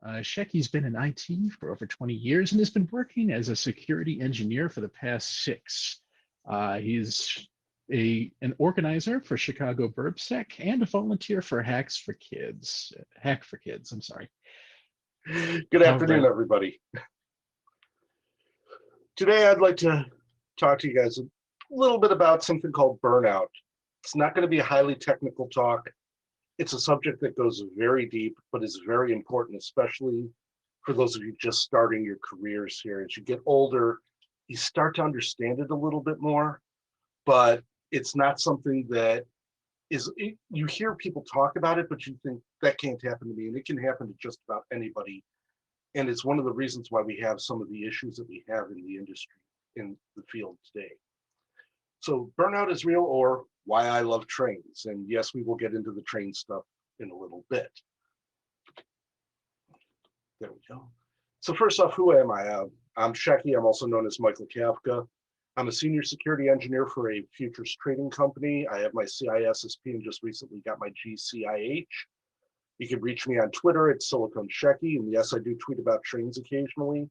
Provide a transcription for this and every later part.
Shecky's been in IT for over 20 years and has been working as a security engineer for the past 6. He's an organizer for Chicago BurbSec and a volunteer for Hack for Kids, I'm sorry. Good All afternoon, right. everybody. Today, I'd like to talk to you guys a little bit about something called burnout. It's not going to be a highly technical talk. It's a subject that goes very deep, but is very important, especially for those of you just starting your careers here. As you get older, you start to understand it a little bit more, but it's not something that you hear people talk about it, but you think that can't happen to me, and it can happen to just about anybody. And it's one of the reasons why we have some of the issues that we have in the industry, in the field today. So burnout is real, or why I love trains. And yes, we will get into the train stuff in a little bit. There we go. So first off, who am I? I'm Shecky. I'm also known as Michael Kafka. I'm a senior security engineer for a futures trading company. I have my CISSP and just recently got my GCIH. You can reach me on Twitter at Silicon Shecky, and yes, I do tweet about trains occasionally.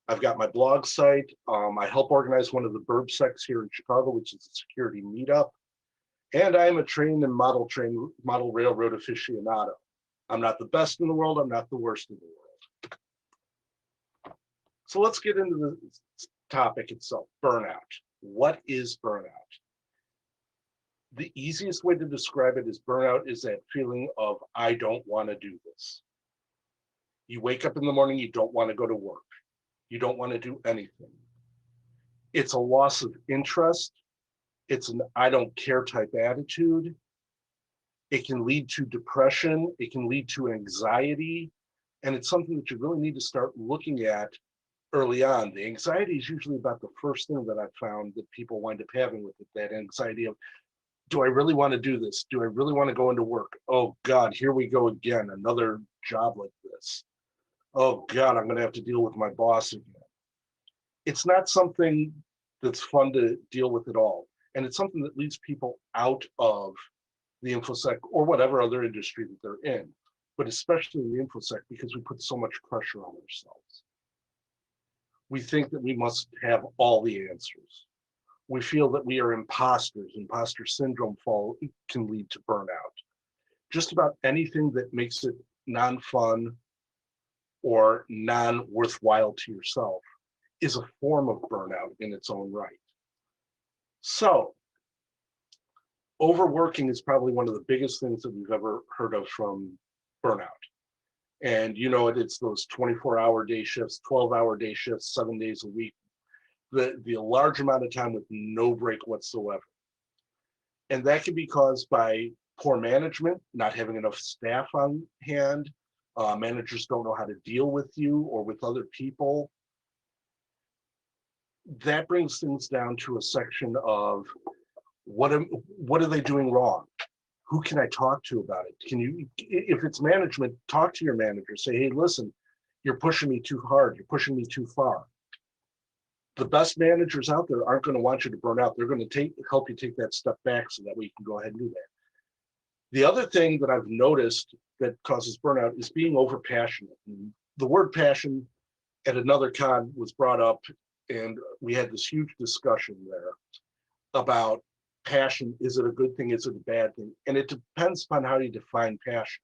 I've got my blog site. I help organize one of the BurbSecs here in Chicago, which is a security meetup. And I am a train and model railroad aficionado. I'm not the best in the world. I'm not the worst in the world. So let's get into the topic itself, burnout. What is burnout? The easiest way to describe it is burnout is that feeling of, I don't want to do this. You wake up in the morning, you don't want to go to work. You don't want to do anything. It's a loss of interest. It's an I don't care type attitude. It can lead to depression. It can lead to anxiety. And it's something that you really need to start looking at early on. The anxiety is usually about the first thing that I've found that people wind up having with it, that anxiety of, do I really want to do this? Do I really want to go into work? Oh God, here we go again, another job like this. Oh God, I'm going to have to deal with my boss again. It's not something that's fun to deal with at all. And it's something that leads people out of the InfoSec or whatever other industry that they're in, but especially in the InfoSec because we put so much pressure on ourselves. We think that we must have all the answers. We feel that we are imposters. Imposter syndrome can lead to burnout. Just about anything that makes it non-fun or non-worthwhile to yourself is a form of burnout in its own right. So, overworking is probably one of the biggest things that we've ever heard of from burnout. And you know it's those 24-hour day shifts, 12-hour day shifts, 7 days a week, the large amount of time with no break whatsoever. And that can be caused by poor management, not having enough staff on hand. Managers don't know how to deal with you or with other people. That brings things down to a section of what are they doing wrong? Who can I talk to about it? Can you, if it's management, talk to your manager. Say, hey, listen, you're pushing me too hard. You're pushing me too far. The best managers out there aren't going to want you to burn out. They're going to help you take that step back so that way you can go ahead and do that. The other thing that I've noticed that causes burnout is being overpassionate. And the word passion at another con was brought up, and we had this huge discussion there about passion. Is it a good thing? Is it a bad thing? And it depends upon how you define passion.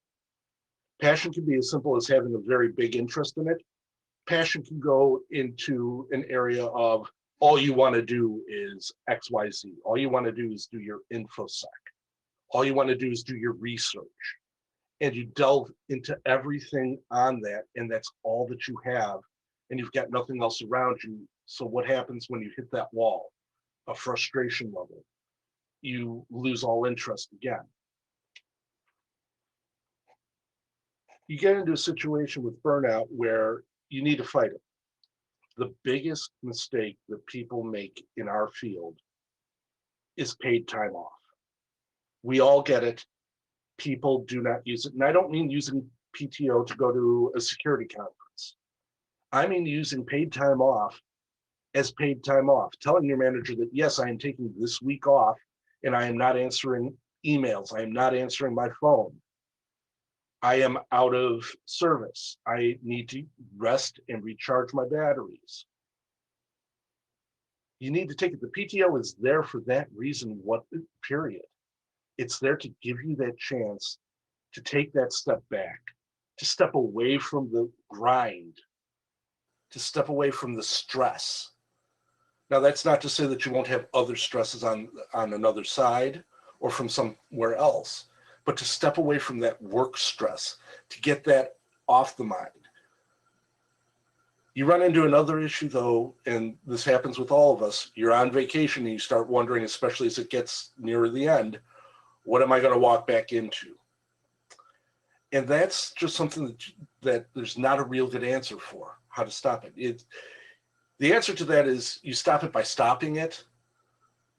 Passion can be as simple as having a very big interest in it. Passion can go into an area of all you want to do is XYZ. All you want to do is do your InfoSec. All you want to do is do your research. And you delve into everything on that, and that's all that you have, and you've got nothing else around you. So what happens when you hit that wall, a frustration level? You lose all interest again. You get into a situation with burnout where you need to fight it. The biggest mistake that people make in our field is paid time off. We all get it. People do not use it. And I don't mean using PTO to go to a security conference. I mean using paid time off as paid time off, telling your manager that, yes, I am taking this week off and I am not answering emails. I am not answering my phone. I am out of service. I need to rest and recharge my batteries. You need to take it. The PTO is there for that reason, period. It's there to give you that chance to take that step back, to step away from the grind, to step away from the stress. Now, that's not to say that you won't have other stresses on another side or from somewhere else, but to step away from that work stress, to get that off the mind. You run into another issue, though, and this happens with all of us. You're on vacation and you start wondering, especially as it gets nearer the end, what am I going to walk back into? And that's just something that there's not a real good answer for, how to stop it. The answer to that is you stop it by stopping it.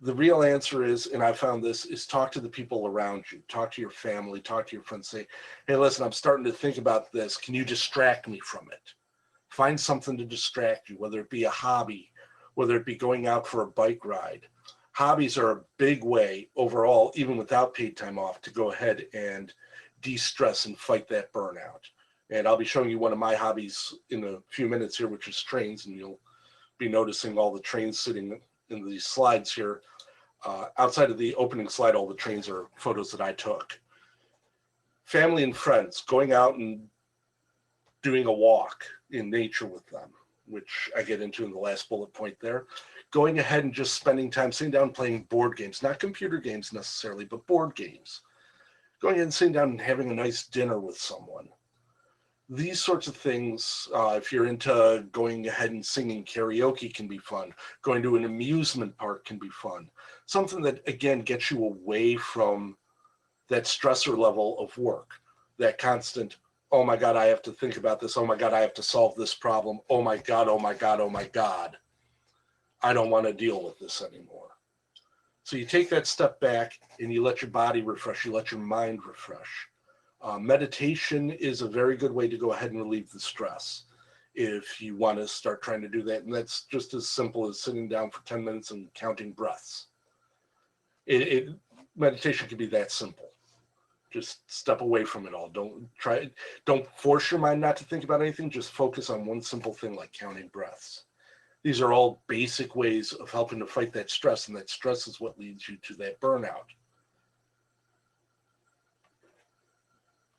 The real answer is, and I found this, is talk to the people around you, talk to your family, talk to your friends, say, hey, listen, I'm starting to think about this. Can you distract me from it? Find something to distract you, whether it be a hobby, whether it be going out for a bike ride. Hobbies are a big way overall, even without paid time off, to go ahead and de-stress and fight that burnout. And I'll be showing you one of my hobbies in a few minutes here, which is trains, and you'll be noticing all the trains sitting in these slides here. Outside of the opening slide, all the trains are photos that I took. Family and friends, going out and doing a walk in nature with them, which I get into in the last bullet point there. Going ahead and just spending time sitting down playing board games, not computer games necessarily, but board games. Going ahead and sitting down and having a nice dinner with someone. These sorts of things, if you're into going ahead and singing karaoke, can be fun. Going to an amusement park can be fun. Something that, again, gets you away from that stressor level of work, that constant, oh my God, I have to think about this. Oh my God, I have to solve this problem. Oh my God, oh my God, oh my God. I don't want to deal with this anymore. So you take that step back and you let your body refresh, you let your mind refresh. Meditation is a very good way to go ahead and relieve the stress if you want to start trying to do that. And that's just as simple as sitting down for 10 minutes and counting breaths. Meditation can be that simple. Just step away from it all. Don't force your mind not to think about anything. Just focus on one simple thing like counting breaths. These are all basic ways of helping to fight that stress, and that stress is what leads you to that burnout.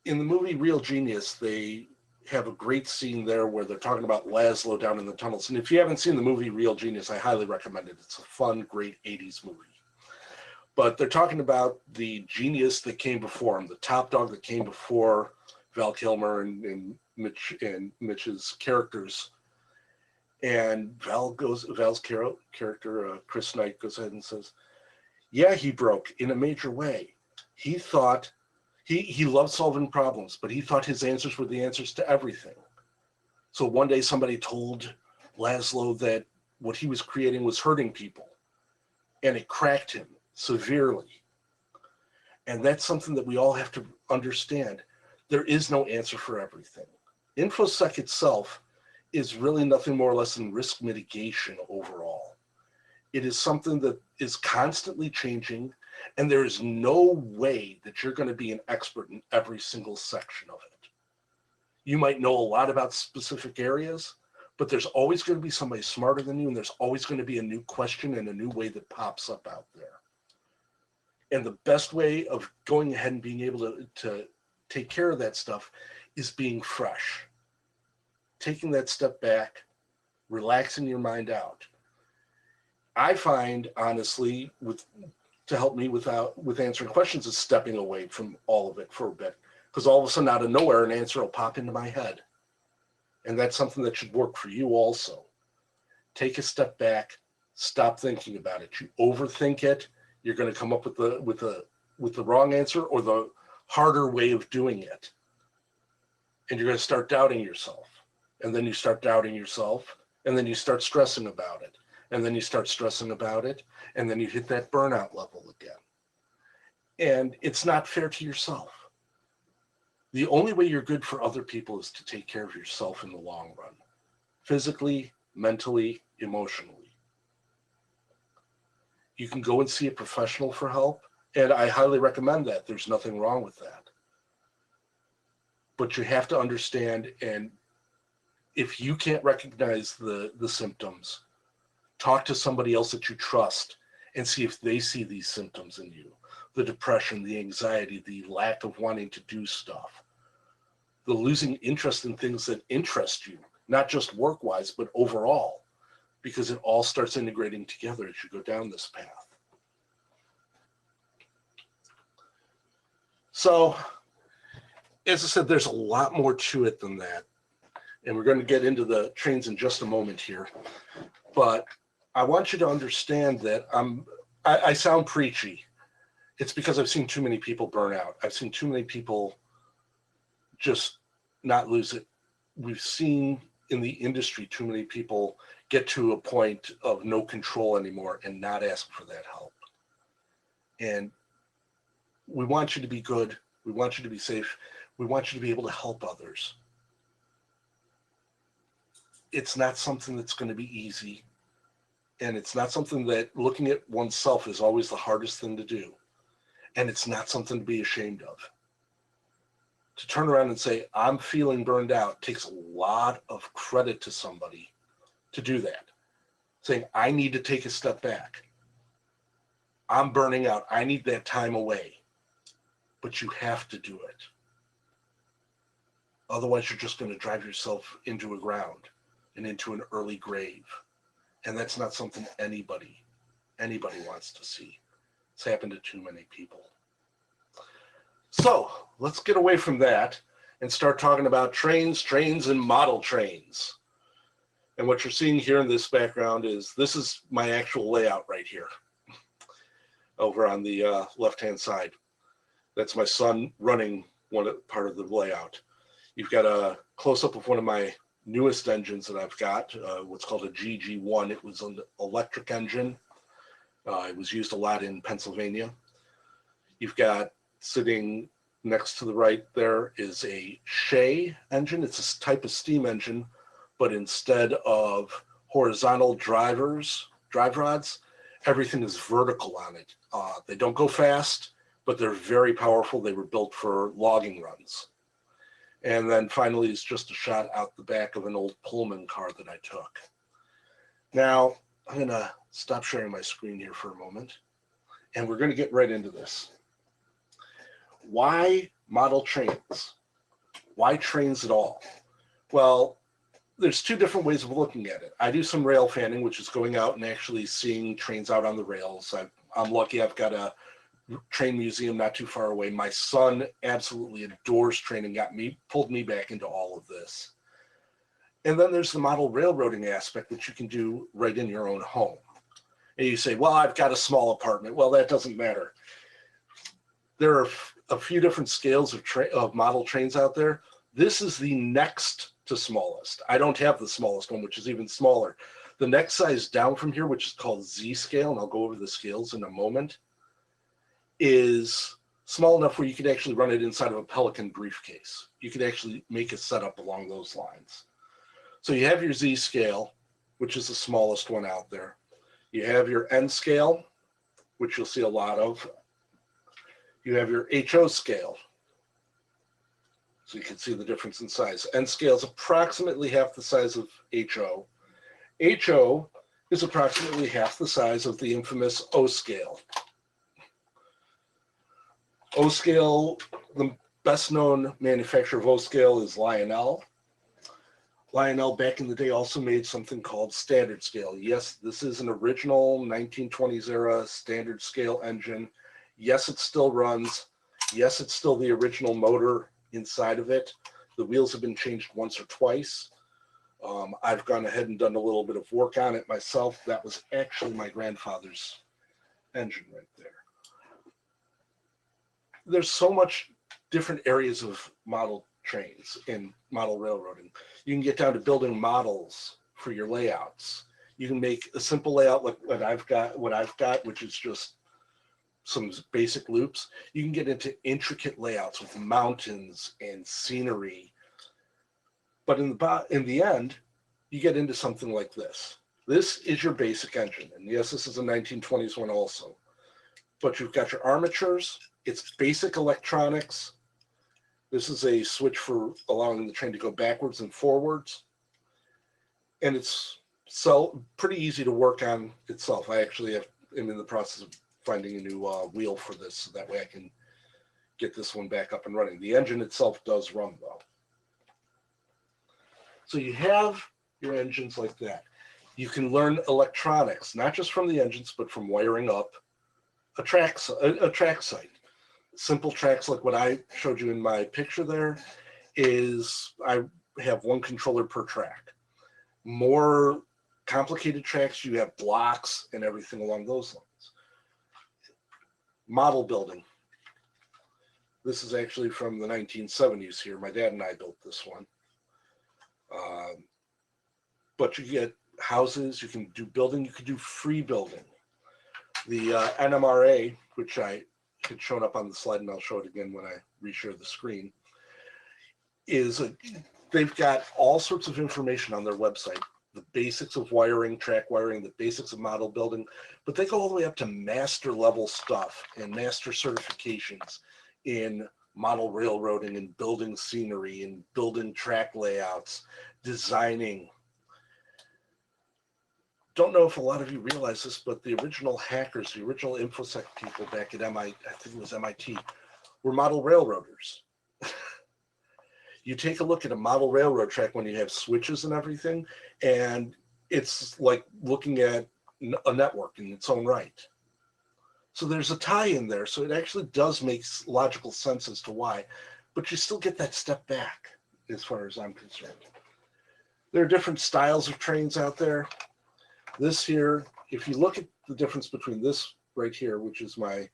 In the movie Real Genius, they have a great scene there where they're talking about Laszlo down in the tunnels. And if you haven't seen the movie Real Genius, I highly recommend it. It's a fun, great 80s movie. But they're talking about the genius that came before him, the top dog that came before Val Kilmer and Mitch's characters. And Val's character, Chris Knight, goes ahead and says, yeah, he broke in a major way. He thought he loved solving problems, but he thought his answers were the answers to everything. So one day somebody told Laszlo that what he was creating was hurting people, and it cracked him severely. And that's something that we all have to understand. There is no answer for everything. InfoSec itself is really nothing more or less than risk mitigation overall. It is something that is constantly changing, and there is no way that you're going to be an expert in every single section of it. You might know a lot about specific areas, but there's always going to be somebody smarter than you, and there's always going to be a new question and a new way that pops up out there. And the best way of going ahead and being able to take care of that stuff is being fresh. Taking that step back, relaxing your mind out. I find, honestly, to help me with answering questions is stepping away from all of it for a bit. Because all of a sudden, out of nowhere, an answer will pop into my head. And that's something that should work for you also. Take a step back, stop thinking about it. You overthink it, you're going to come up with the wrong answer or the harder way of doing it. And you're going to start doubting yourself. And then you start doubting yourself, and then you start stressing about it. And then you start stressing about it, and then you hit that burnout level again. And it's not fair to yourself. The only way you're good for other people is to take care of yourself in the long run, physically, mentally, emotionally. You can go and see a professional for help, and I highly recommend that. There's nothing wrong with that. but you have to understand, and if you can't recognize the symptoms, talk to somebody else that you trust and see if they see these symptoms in you. The depression, the anxiety, the lack of wanting to do stuff, the losing interest in things that interest you, not just work-wise, but overall, because it all starts integrating together as you go down this path. So, as I said, there's a lot more to it than that. And we're going to get into the trains in just a moment here. But I want you to understand that I sound preachy. It's because I've seen too many people burn out. I've seen too many people just not lose it. We've seen in the industry too many people get to a point of no control anymore and not ask for that help. And we want you to be good. We want you to be safe. We want you to be able to help others. It's not something that's going to be easy. And it's not something that looking at oneself is always the hardest thing to do. And it's not something to be ashamed of. To turn around and say, I'm feeling burned out, takes a lot of credit to somebody to do that. Saying, I need to take a step back. I'm burning out. I need that time away. But you have to do it. Otherwise, you're just going to drive yourself into a ground and into an early grave. And that's not something anybody wants to see. It's happened to too many people. So let's get away from that and start talking about trains, and model trains. And what you're seeing here in this background is, this is my actual layout right here over on the left-hand side. That's my son running part of the layout. You've got a close-up of one of my newest engines that I've got, what's called a GG1. It was an electric engine. It was used a lot in Pennsylvania. You've got sitting next to the right there is a Shecky engine. It's a type of steam engine, but instead of horizontal drive rods, everything is vertical on it. They don't go fast, but they're very powerful. They were built for logging runs. And then finally, it's just a shot out the back of an old Pullman car that I took. Now, I'm going to stop sharing my screen here for a moment, and we're going to get right into this. Why model trains? Why trains at all? Well, there's two different ways of looking at it. I do some rail fanning, which is going out and actually seeing trains out on the rails. I'm lucky I've got a train museum not too far away. My son absolutely adores train and pulled me back into all of this. And then there's the model railroading aspect that you can do right in your own home. And you say, well, I've got a small apartment. Well, that doesn't matter. There are a few different scales of model trains out there. This is the next to smallest. I don't have the smallest one, which is even smaller. The next size down from here, which is called Z scale, and I'll go over the scales in a moment, is small enough where you could actually run it inside of a Pelican briefcase. You could actually make a setup along those lines. So you have your Z scale, which is the smallest one out there. You have your N scale, which you'll see a lot of. You have your HO scale. So you can see the difference in size. N scale is approximately half the size of HO. HO is approximately half the size of the infamous O scale. O scale, the best known manufacturer of O scale is Lionel. Lionel back in the day also made something called standard scale. Yes, this is an original 1920s era standard scale engine. Yes, it still runs. Yes, it's still the original motor inside of it. The wheels have been changed once or twice. I've gone ahead and done a little bit of work on it myself. That was actually my grandfather's engine right there. There's so much different areas of model trains in model railroading. You can get down to building models for your layouts. You can make a simple layout like what I've got, which is just some basic loops. You can get into intricate layouts with mountains and scenery. But in the end, you get into something like this. This is your basic engine. And yes, this is a 1920s one also. But you've got your armatures. It's basic electronics. This is a switch for allowing the train to go backwards and forwards. And it's pretty easy to work on itself. I actually am in the process of finding a new wheel for this, so that way I can get this one back up and running. The engine itself does run though. So you have your engines like that. You can learn electronics, not just from the engines, but from wiring up a track site. Simple tracks like what I showed you in my picture there is I have one controller per track. More complicated tracks, you have blocks and everything along those lines. Model building. This is actually from the 1970s here. My dad and I built this one. But you get houses, you can do building, you can do free building. The NMRA, which I had shown up on the slide, and I'll show it again when I reshare the screen, they've got all sorts of information on their website. The basics of wiring, track wiring, the basics of model building, but they go all the way up to master level stuff and master certifications in model railroading and building scenery and building track layouts, designing. Don't know if a lot of you realize this, but the original hackers, the original InfoSec people back at I think it was MIT, were model railroaders. You take a look at a model railroad track when you have switches and everything, and it's like looking at a network in its own right. So there's a tie in there. So it actually does make logical sense as to why, but you still get that step back as far as I'm concerned. There are different styles of trains out there. This here, if you look at the difference between this right here, which is one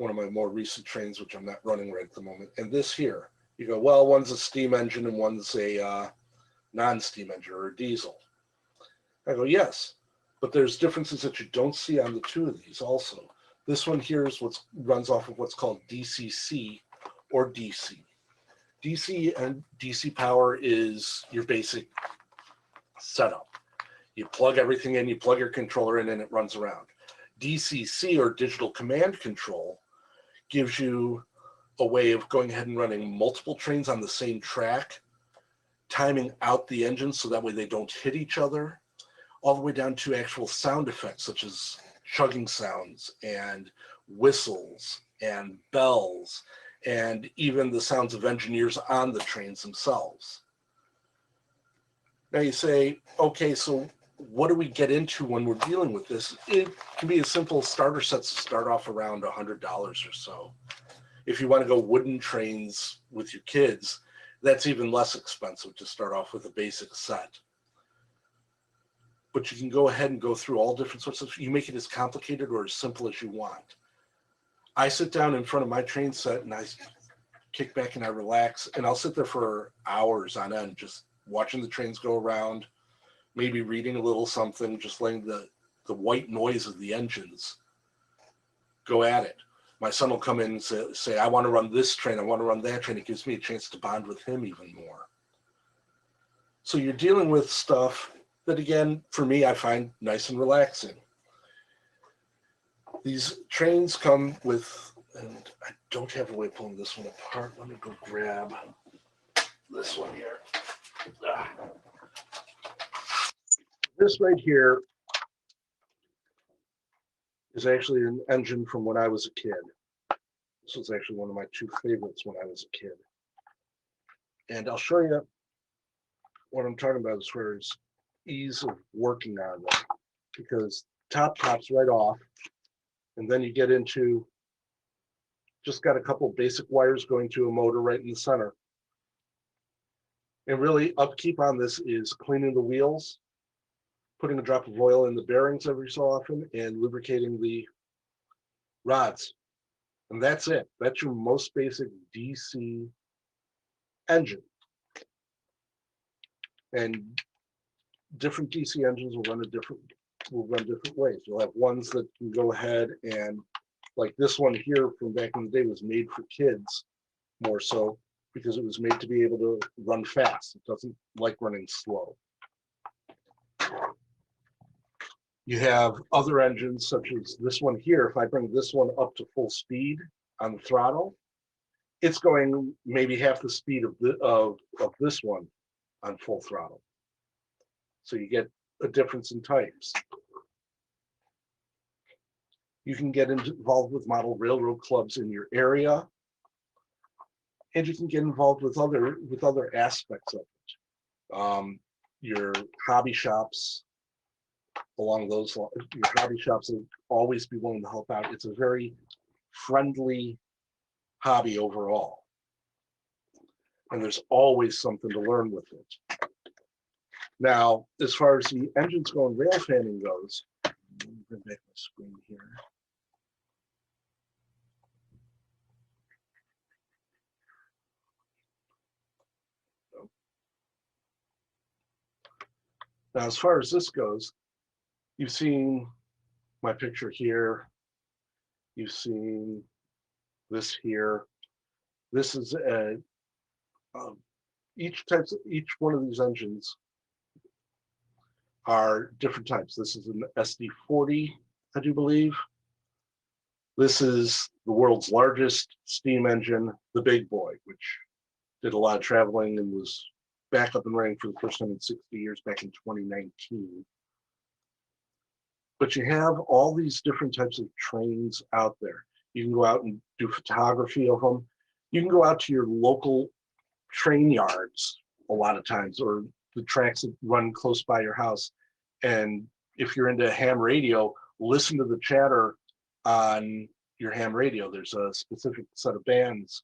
of my more recent trains, which I'm not running right at the moment, and this here, you go, well, one's a steam engine and one's a non-steam engine or a diesel. I go, yes, but there's differences that you don't see on the two of these also. This one here is what runs off of what's called DCC or DC. DC and DC power is your basic setup. You plug everything in, you plug your controller in, and it runs around. DCC, or digital command control, gives you a way of going ahead and running multiple trains on the same track, timing out the engines so that way they don't hit each other, all the way down to actual sound effects such as chugging sounds and whistles and bells, and even the sounds of engineers on the trains themselves. Now you say, okay, so what do we get into when we're dealing with this? It can be as simple as starter sets to start off around $100 or so. If you want to go wooden trains with your kids, that's even less expensive to start off with a basic set. But you can go ahead and go through all different sorts of, you make it as complicated or as simple as you want. I sit down in front of my train set and I kick back and I relax, and I'll sit there for hours on end, just watching the trains go around, maybe reading a little something, just letting the white noise of the engines go at it. My son will come in and say, I want to run this train, I want to run that train. It gives me a chance to bond with him even more. So you're dealing with stuff that, again, for me, I find nice and relaxing. These trains come with, and I don't have a way of pulling this one apart. Let me go grab this one here. This right here is actually an engine from when I was a kid. This was actually one of my two favorites when I was a kid. And I'll show you what I'm talking about as far as ease of working on them, because top pops right off, and then you get into just got a couple basic wires going to a motor right in the center. And really, upkeep on this is cleaning the wheels, putting a drop of oil in the bearings every so often, and lubricating the rods. And that's it. That's your most basic DC engine. And different DC engines will run different ways. You'll have ones that can go ahead and, like this one here from back in the day, was made for kids more so because it was made to be able to run fast. It doesn't like running slow. You have other engines such as this one here. If I bring this one up to full speed on the throttle, it's going maybe half the speed of this one on full throttle. So you get a difference in types. You can get involved with model railroad clubs in your area, and you can get involved with other aspects of it. Your hobby shops along those lines. Your hobby shops will always be willing to help out. It's a very friendly hobby overall, and there's always something to learn with it. Now, as far as the engines go and rail fanning goes, let me bring back my screen here. Now, as far as this goes, you've seen my picture here. You've seen this here. This is each one of these engines are different types. This is an SD40, I do believe. This is the world's largest steam engine, the big boy, which did a lot of traveling and was back up and running for the first time in 60 years back in 2019. But you have all these different types of trains out there. You can go out and do photography of them. You can go out to your local train yards a lot of times, or the tracks that run close by your house. And if you're into ham radio, listen to the chatter on your ham radio. There's a specific set of bands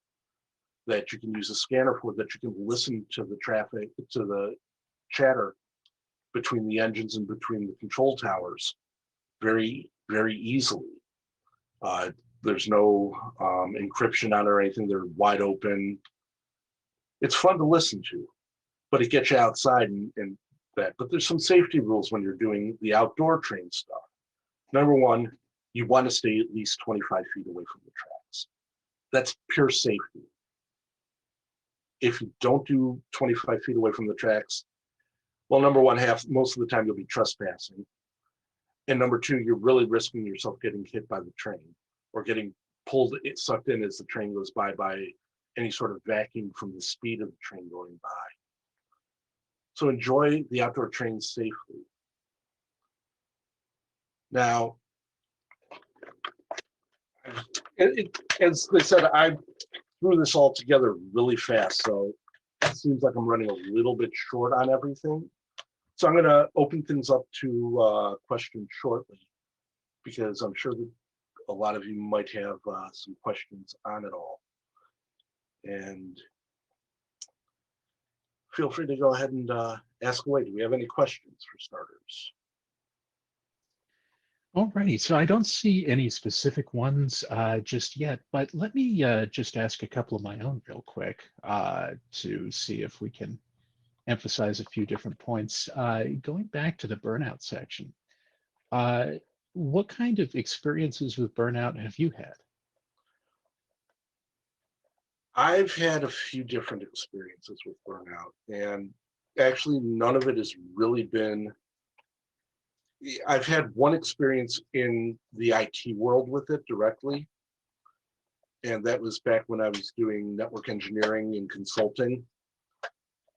that you can use a scanner for, that you can listen to the traffic, to the chatter between the engines and between the control towers very, very easily. There's no encryption on it or anything. They're wide open. It's fun to listen to, but it gets you outside and that. But there's some safety rules when you're doing the outdoor train stuff. Number one, you want to stay at least 25 feet away from the tracks. That's pure safety. If you don't do 25 feet away from the tracks, well, number one, most of the time you'll be trespassing. And number two, you're really risking yourself getting hit by the train or getting sucked in as the train goes by any sort of vacuum from the speed of the train going by. So enjoy the outdoor trains safely. Now, as they said, I threw this all together really fast, so it seems like I'm running a little bit short on everything. So I'm going to open things up to questions shortly, because I'm sure that a lot of you might have some questions on it all. And feel free to go ahead and ask away. Do we have any questions for starters? Alrighty, so I don't see any specific ones just yet, but let me just ask a couple of my own real quick to see if we can emphasize a few different points. Going back to the burnout section, what kind of experiences with burnout have you had? I've had a few different experiences with burnout, and actually none of it has really been. I've had one experience in the IT world with it directly, and that was back when I was doing network engineering and consulting.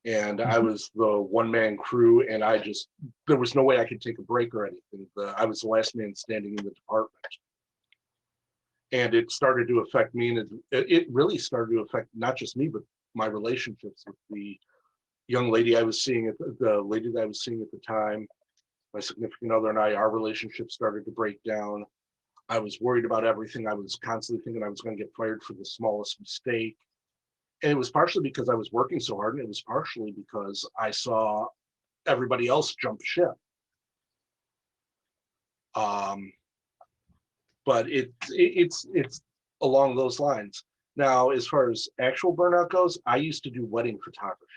And I was the one-man crew, and there was no way I could take a break or anything. I was the last man standing in the department. And it started to affect me, and it really started to affect not just me, but my relationships with the young lady I was seeing, the lady that I was seeing at the time. My significant other and our relationship started to break down. I was worried about everything. I was constantly thinking I was going to get fired for the smallest mistake. And it was partially because I was working so hard, and it was partially because I saw everybody else jump ship. But it's along those lines. Now, as far as actual burnout goes, I used to do wedding photography.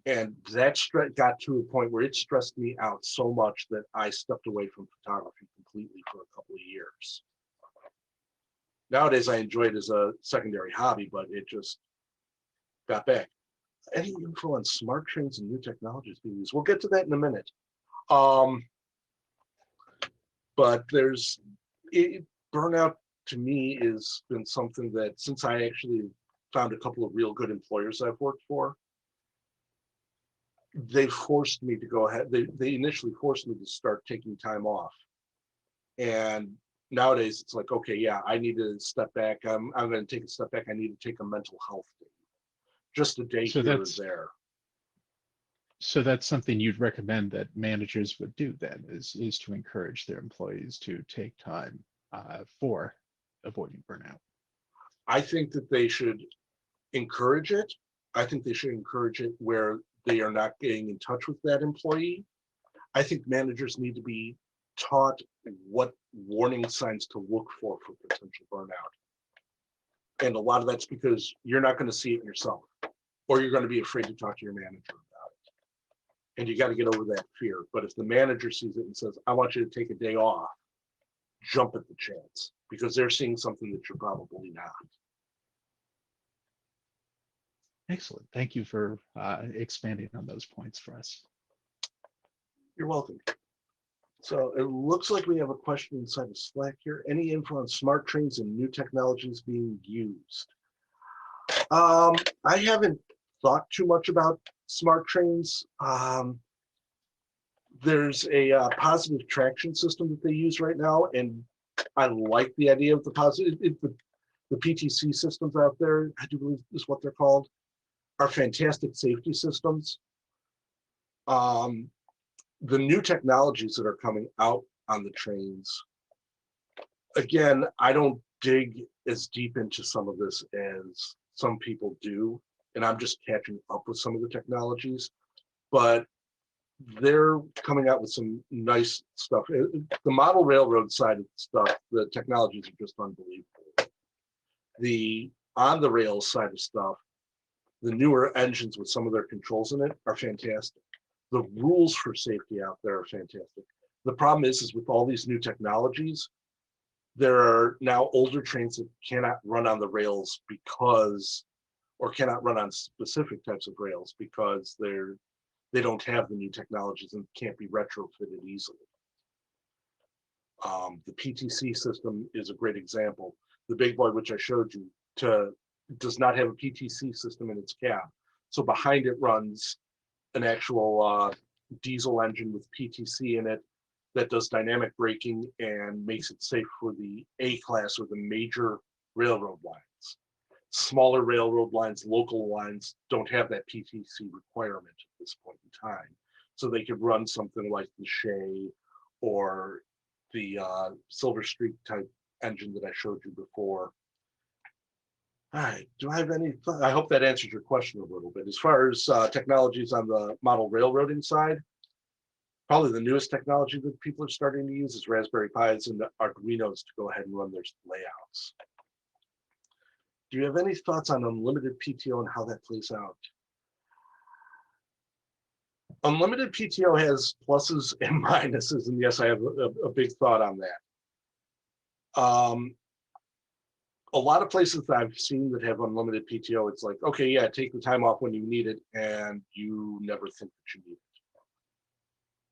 And that got to a point where it stressed me out so much that I stepped away from photography completely for a couple of years. Nowadays, I enjoy it as a secondary hobby, but it just got back. Any info on smart trains and new technologies being used? We'll get to that in a minute. But burnout to me has been something that, since I actually found a couple of real good employers I've worked for, they forced me to go ahead. They initially forced me to start taking time off. And nowadays it's like, okay, yeah, I need to step back. I'm going to take a step back. I need to take a mental health day, just a day So here or that's there. so that's something you'd recommend that managers would do then, is to encourage their employees to take time for avoiding burnout. I think that they should encourage it. I think they should encourage it where they are not getting in touch with that employee. I think managers need to be taught what warning signs to look for potential burnout. And a lot of that's because you're not going to see it yourself, or you're going to be afraid to talk to your manager about it. And you got to get over that fear. But if the manager sees it and says, I want you to take a day off, jump at the chance, because they're seeing something that you're probably not. Excellent. Thank you for expanding on those points for us. You're welcome. So it looks like we have a question inside of Slack here. Any info on smart trains and new technologies being used? I haven't thought too much about smart trains. There's a positive traction system that they use right now, and I like the idea of the positive. The PTC systems out there, I do believe is what they're called, are fantastic safety systems. The new technologies that are coming out on the trains, again, I don't dig as deep into some of this as some people do, and I'm just catching up with some of the technologies, but they're coming out with some nice stuff. The model railroad side of stuff, the technologies are just unbelievable. The on the rails side of stuff, the newer engines with some of their controls in it are fantastic. The rules for safety out there are fantastic. The problem is with all these new technologies, there are now older trains that cannot run on the rails because, or cannot run on specific types of rails because they don't have the new technologies and can't be retrofitted easily. The PTC system is a great example. The big boy, which I showed you, does not have a PTC system in its cab. So behind it runs an actual diesel engine with PTC in it that does dynamic braking and makes it safe for the A class or the major railroad lines. Smaller railroad lines, local lines don't have that PTC requirement at this point in time. So they could run something like the Shea or the Silver Streak type engine that I showed you before. All right, do I have any, I hope that answers your question a little bit. As far as technologies on the model railroading side, probably the newest technology that people are starting to use is Raspberry Pis and the Arduinos to go ahead and run their layouts. Do you have any thoughts on unlimited PTO and how that plays out? Unlimited PTO has pluses and minuses, and yes, I have a big thought on that. A lot of places that I've seen that have unlimited PTO, it's like, okay, yeah, take the time off when you need it, and you never think that you need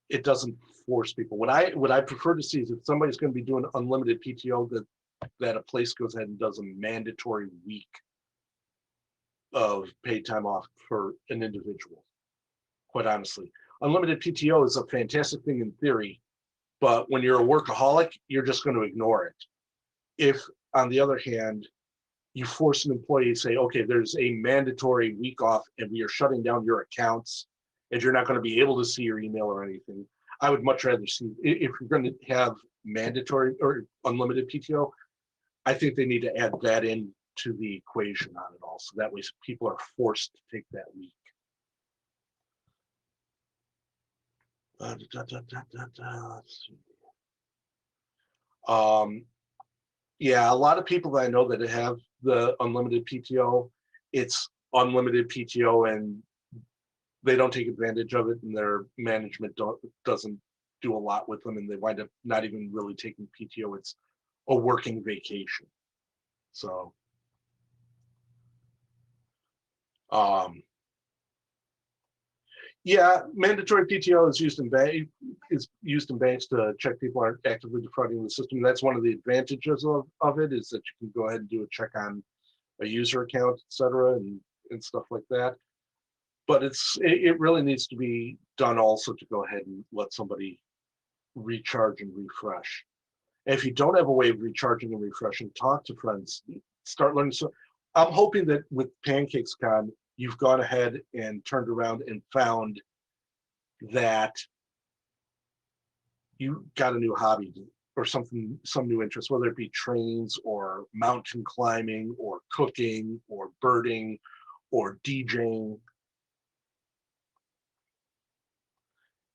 it. It doesn't force people. What I prefer to see is if somebody's going to be doing unlimited PTO, that a place goes ahead and does a mandatory week of paid time off for an individual. Quite honestly, unlimited PTO is a fantastic thing in theory, but when you're a workaholic, you're just going to ignore it. If, on the other hand, you force an employee to say, okay, there's a mandatory week off and we are shutting down your accounts and you're not going to be able to see your email or anything, I would much rather see, if you're going to have mandatory or unlimited PTO, I think they need to add that in to the equation on it all. So that way people are forced to take that week. Yeah, a lot of people that I know that have the unlimited PTO, it's unlimited PTO and they don't take advantage of it, and their management doesn't do a lot with them, and they wind up not even really taking PTO. It's a working vacation. So Yeah, mandatory PTO is used in banks to check people aren't actively defrauding the system. That's one of the advantages of it, is that you can go ahead and do a check on a user account, et cetera, and stuff like that. But it really needs to be done also to go ahead and let somebody recharge and refresh. And if you don't have a way of recharging and refreshing, talk to friends, start learning. So I'm hoping that with PancakesCon, you've gone ahead and turned around and found that you got a new hobby or something, some new interest, whether it be trains or mountain climbing or cooking or birding or DJing.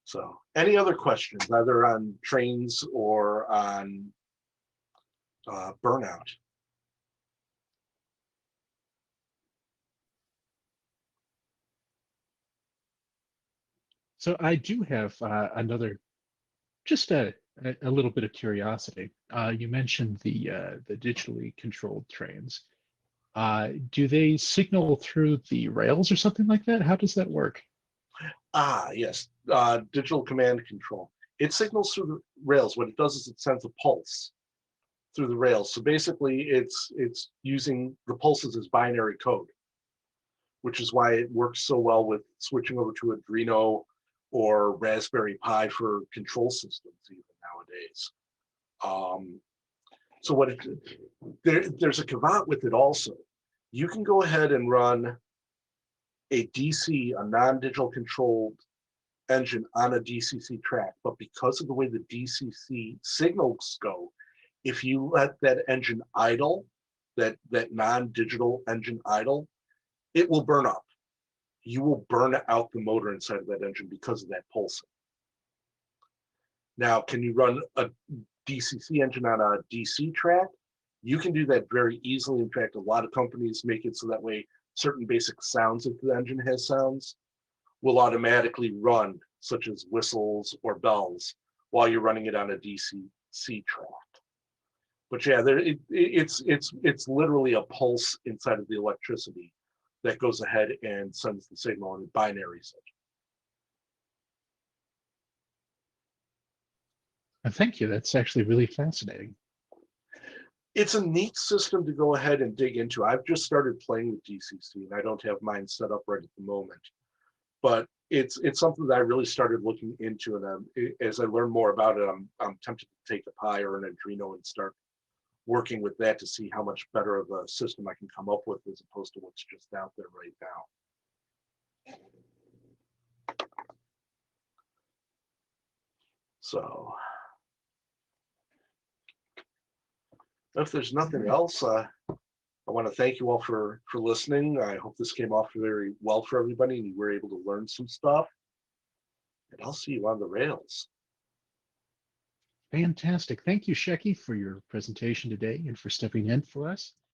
So any other questions, either on trains or on burnout? So I do have another, just a little bit of curiosity. You mentioned the digitally controlled trains. Do they signal through the rails or something like that? How does that work? Ah, yes, digital command control. It signals through the rails. What it does is it sends a pulse through the rails. So basically it's using the pulses as binary code, which is why it works so well with switching over to Arduino or Raspberry Pi for control systems even nowadays. So there's a caveat with it also. You can go ahead and run a DC, a non-digital controlled engine on a DCC track, but because of the way the DCC signals go, if you let that engine idle, that non-digital engine idle, it will burn up. You will burn out the motor inside of that engine because of that pulsing. Now, can you run a DCC engine on a DC track? You can do that very easily. In fact, a lot of companies make it so that way certain basic sounds, if the engine has sounds, will automatically run, such as whistles or bells, while you're running it on a DCC track. But yeah, it's literally a pulse inside of the electricity that goes ahead and sends the signal in binary such. Thank you. That's actually really fascinating. It's a neat system to go ahead and dig into. I've just started playing with DCC, and I don't have mine set up right at the moment. But it's something that I really started looking into, and as I learn more about it, I'm tempted to take a Pi or an Arduino and start working with that to see how much better of a system I can come up with as opposed to what's just out there right now. So if there's nothing else, I want to thank you all for listening. I hope this came off very well for everybody and you were able to learn some stuff. And I'll see you on the rails. Fantastic. Thank you, Shecky, for your presentation today and for stepping in for us.